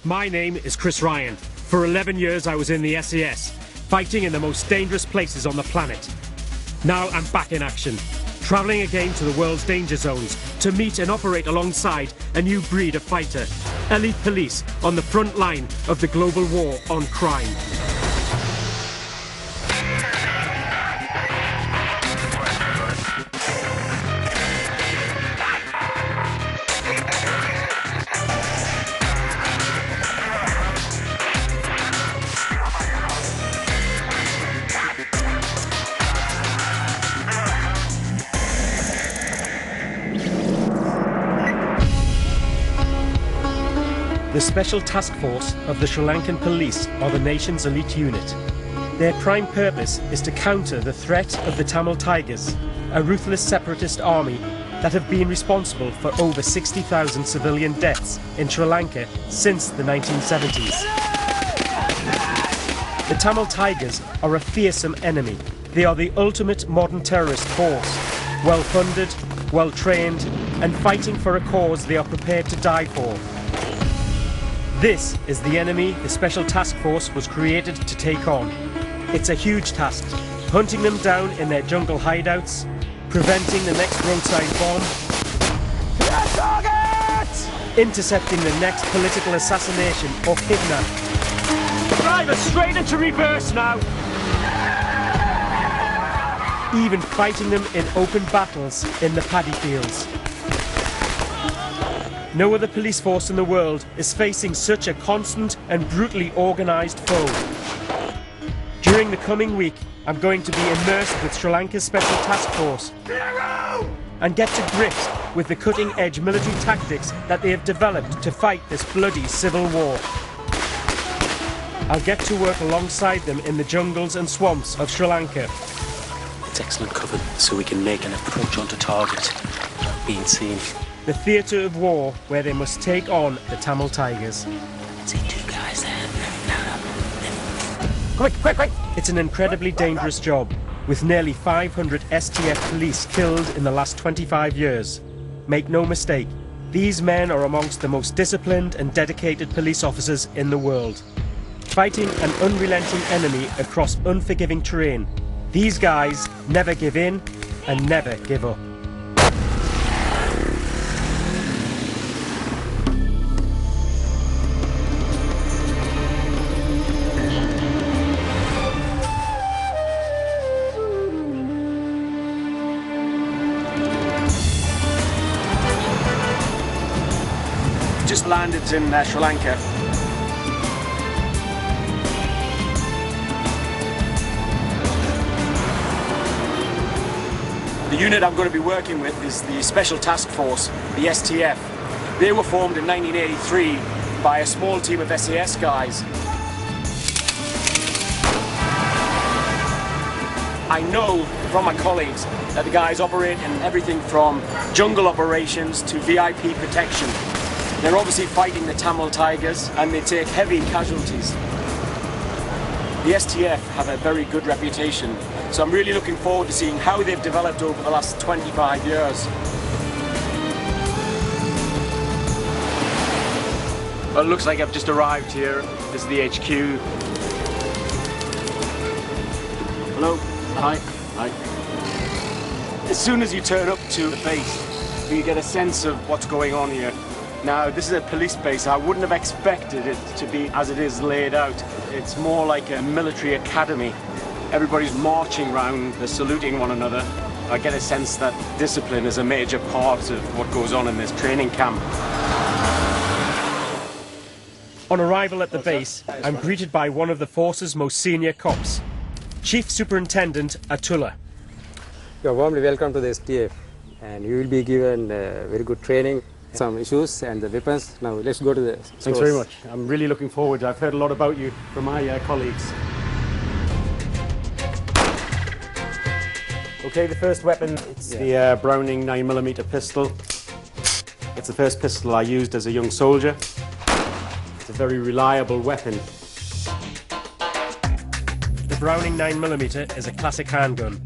My name is Chris Ryan. For 11 years I was in the SAS, fighting in the most dangerous places on the planet. Now I'm back in action, travelling again to the world's danger zones to meet and operate alongside a new breed of fighter, elite police on the front line of the global war on crime. The Special Task Force of the Sri Lankan Police are the nation's elite unit. Their prime purpose is to counter the threat of the Tamil Tigers, a ruthless separatist army that have been responsible for over 60,000 civilian deaths in Sri Lanka since the 1970s. The Tamil Tigers are a fearsome enemy. They are the ultimate modern terrorist force, well-funded, well-trained, and fighting for a cause they are prepared to die for. This is the enemy the Special Task Force was created to take on. It's a huge task, hunting them down in their jungle hideouts, preventing the next roadside bomb, intercepting the next political assassination or kidnap. Drive us straight into reverse now! Even fighting them in open battles in the paddy fields. No other police force in the world is facing such a constant and brutally organised foe. During the coming week, I'm going to be immersed with Sri Lanka's Special Task Force and get to grips with the cutting-edge military tactics that they have developed to fight this bloody civil war. I'll get to work alongside them in the jungles and swamps of Sri Lanka. It's excellent cover, so we can make an approach onto target without being seen. The theatre of war where they must take on the Tamil Tigers. See two guys there. Quick! It's an incredibly dangerous job, with nearly 500 STF police killed in the last 25 years. Make no mistake, these men are amongst the most disciplined and dedicated police officers in the world. Fighting an unrelenting enemy across unforgiving terrain, these guys never give in and never give up. Just landed in Sri Lanka. The unit I'm going to be working with is the Special Task Force, the STF. They were formed in 1983 by a small team of SAS guys. I know from my colleagues that the guys operate in everything from jungle operations to VIP protection. They're obviously fighting the Tamil Tigers and they take heavy casualties. The STF have a very good reputation, so I'm really looking forward to seeing how they've developed over the last 25 years. Well, it looks like I've just arrived here. This is the HQ. Hello. Hi. As soon as you turn up to the base, you get a sense of what's going on here. Now, this is a police base. I wouldn't have expected it to be as it is laid out. It's more like a military academy. Everybody's marching around, they're saluting one another. I get a sense that discipline is a major part of what goes on in this training camp. On arrival at the base, I'm greeted by one of the force's most senior cops, Chief Superintendent Atula. You are warmly welcome to the STF, and you will be given very good training, some issues and the weapons. Now let's go to the stores. Thanks very much. I'm really looking forward. I've heard a lot about you from my colleagues. Okay, the first weapon, it's the Browning 9mm pistol. It's the first pistol I used as a young soldier. It's a very reliable weapon. The Browning 9mm is a classic handgun,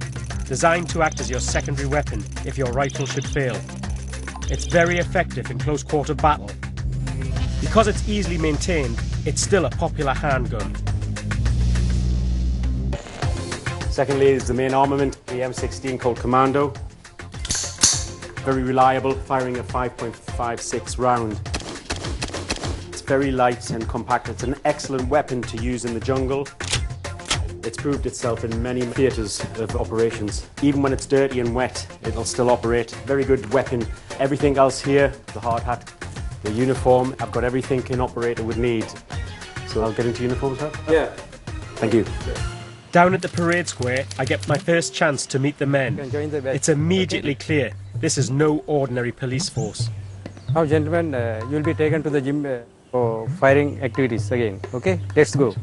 designed to act as your secondary weapon if your rifle should fail. It's very effective in close quarter battle. Because it's easily maintained, it's still a popular handgun. Secondly is the main armament, the M16 called Commando. Very reliable, firing a 5.56 round. It's very light and compact. It's an excellent weapon to use in the jungle. It's proved itself in many theatres of operations. Even when it's dirty and wet, it'll still operate. Very good weapon. Everything else here, the hard hat, the uniform, I've got everything an operator would need. So I'll get into uniform, sir? Yeah. Thank you. Down at the parade square, I get my first chance to meet the men. You can join the batch. It's immediately clear this is no ordinary police force. Now, gentlemen, you will be taken to the gym for firing activities again. Okay, let's go.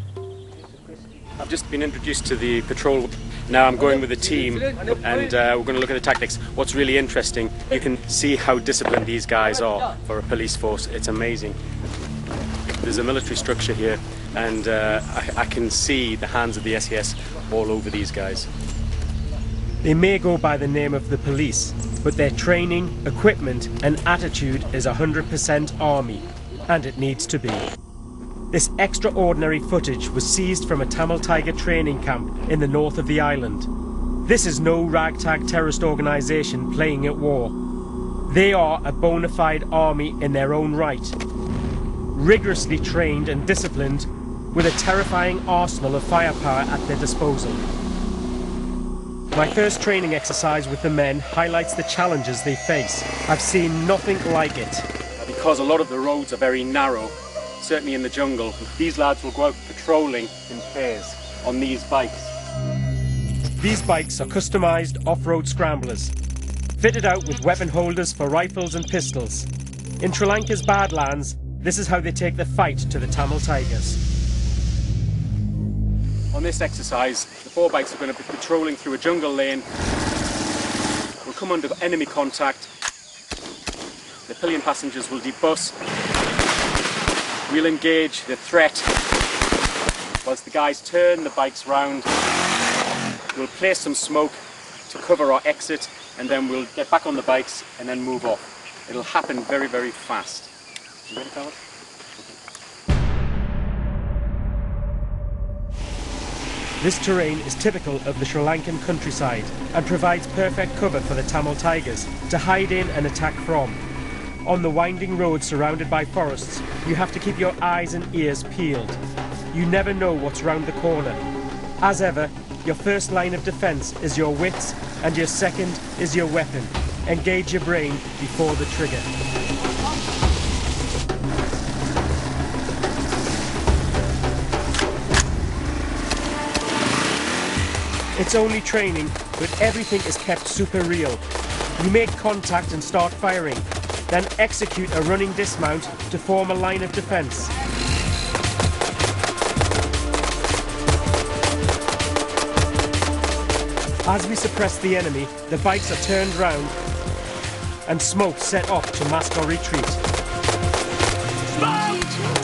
I've just been introduced to the patrol. Now I'm going with the team and we're going to look at the tactics. What's really interesting, you can see how disciplined these guys are for a police force. It's amazing. There's a military structure here and I can see the hands of the SES all over these guys. They may go by the name of the police, but their training, equipment and attitude is 100% army, and it needs to be. This extraordinary footage was seized from a Tamil Tiger training camp in the north of the island. This is no ragtag terrorist organisation playing at war. They are a bona fide army in their own right, rigorously trained and disciplined, with a terrifying arsenal of firepower at their disposal. My first training exercise with the men highlights the challenges they face. I've seen nothing like it. Because a lot of the roads are very narrow, certainly in the jungle, these lads will go out patrolling in pairs on these bikes. These bikes are customised off-road scramblers, fitted out with weapon holders for rifles and pistols. In Sri Lanka's Badlands, this is how they take the fight to the Tamil Tigers. On this exercise, the 4 bikes are going to be patrolling through a jungle lane. We'll come under enemy contact. The pillion passengers will debus. We'll engage the threat. Whilst the guys turn the bikes round, we'll place some smoke to cover our exit, and then we'll get back on the bikes and then move off. It'll happen very, very fast. You ready, fellas? This terrain is typical of the Sri Lankan countryside and provides perfect cover for the Tamil Tigers to hide in and attack from. On the winding road surrounded by forests, you have to keep your eyes and ears peeled. You never know what's round the corner. As ever, your first line of defence is your wits and your second is your weapon. Engage your brain before the trigger. It's only training, but everything is kept super real. You make contact and start firing, then execute a running dismount to form a line of defence. As we suppress the enemy, the bikes are turned round and smoke set off to mask our retreat. Smoke!